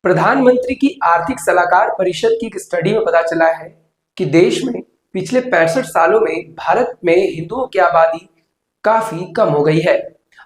प्रधानमंत्री की आर्थिक सलाहकार परिषद की एक स्टडी में पता चला है कि देश में पिछले 65 सालों में भारत में हिंदुओं की आबादी काफी कम हो गई है।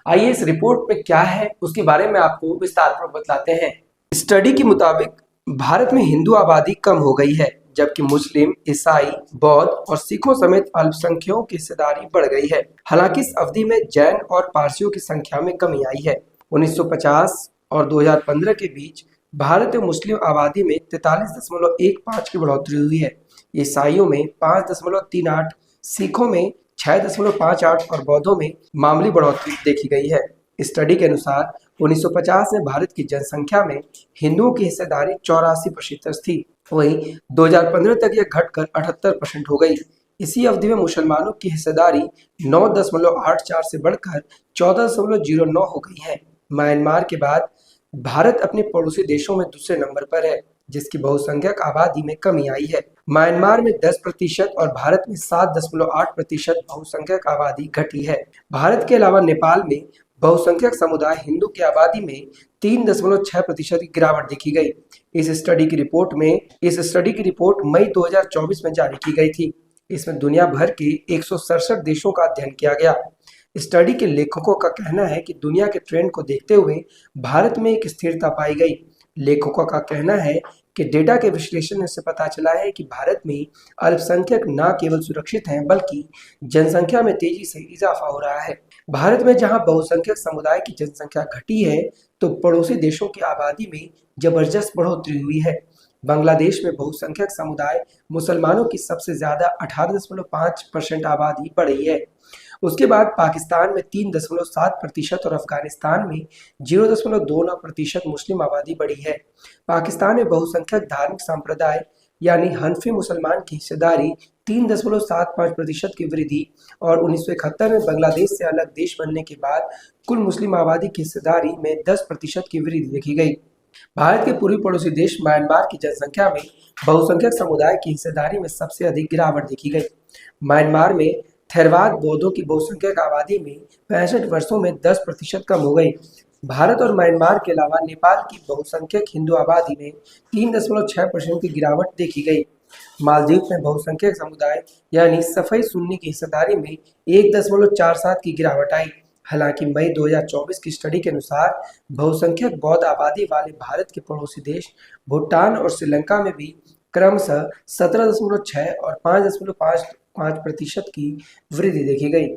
आइए इस रिपोर्ट में क्या है उसके बारे में आपको विस्तार पूर्वक बतलाते हैं। स्टडी के मुताबिक भारत में हिंदू आबादी कम हो गई है, जबकि मुस्लिम, ईसाई, बौद्ध और सिखों समेत अल्पसंख्यकों की हिस्सेदारी बढ़ गई है। हालांकि इस अवधि में जैन और पारसियों की संख्या में कमी आई है। 1950 और 2015 के बीच भारत में मुस्लिम आबादी में 43.15 की बढ़ोतरी हुई है। ईसाइयों में 5.38, सिखों में 6.58 और बौद्धों में मामूली बढ़ोतरी देखी गई है। स्टडी के अनुसार 1950 में भारत की जनसंख्या में हिंदुओं की हिस्सेदारी 84% थी। वहीं 2015 तक यह घटकर 78% हो गई। इसी अवधि में मुसलमानों की हिस्सेदारी 9.84 से बढ़कर 14.09 हो गई है। म्यांमार के बाद भारत अपने पड़ोसी देशों में दूसरे नंबर पर है, जिसकी बहुसंख्यक आबादी में कमी आई है। म्यांमार में 10% और भारत में 7.8% बहुसंख्यक आबादी घटी है। भारत के अलावा नेपाल में बहुसंख्यक समुदाय हिंदू की आबादी में 3.6% की गिरावट देखी गई। इस स्टडी की रिपोर्ट मई 2024 में जारी की गई थी। इसमें दुनिया भर के 167 देशों का अध्ययन किया गया। स्टडी के लेखकों का कहना है कि दुनिया के ट्रेंड को देखते हुए भारत में एक स्थिरता पाई गई। लेखकों का कहना है कि डेटा के विश्लेषण से पता चला है कि भारत में अल्पसंख्यक न केवल सुरक्षित हैं, बल्कि जनसंख्या में तेजी से इजाफा हो रहा है। भारत में जहां बहुसंख्यक समुदाय की जनसंख्या घटी है, तो पड़ोसी देशों की आबादी में जबरदस्त बढ़ोतरी हुई है। बांग्लादेश में बहुसंख्यक समुदाय मुसलमानों की सबसे ज्यादा 18.5% आबादी बढ़ी है। उसके बाद पाकिस्तान में 3.7% और अफगानिस्तान में 0.29% मुस्लिम आबादी बढ़ी है। पाकिस्तान में बहुसंख्यक धार्मिक संप्रदाय यानी हनफी मुसलमान की हिस्सेदारी 3.75% की वृद्धि और 1971 में बांग्लादेश से अलग देश बनने के बाद कुल मुस्लिम आबादी की हिस्सेदारी में 10% की वृद्धि देखी गई। भारत के पूर्वी पड़ोसी देश म्यांमार की जनसंख्या में बहुसंख्यक समुदाय की हिस्सेदारी में सबसे अधिक गिरावट देखी गई। म्यांमार में थेरवाद बौद्धों की बहुसंख्यक आबादी में 65 वर्षों में 10% कम हो गई। भारत और म्यांमार के अलावा नेपाल की बहुसंख्यक हिंदू आबादी में 3.6% की गिरावट देखी गई। मालदीव में बहुसंख्यक समुदाय यानी सफाई सुन्नी की हिस्सेदारी में 1.47 की गिरावट आई। हालांकि मई 2024 की स्टडी के अनुसार बहुसंख्यक बौद्ध आबादी वाले भारत के पड़ोसी देश भूटान और श्रीलंका में भी क्रमशः 17.6 और 5.55% की वृद्धि देखी गई।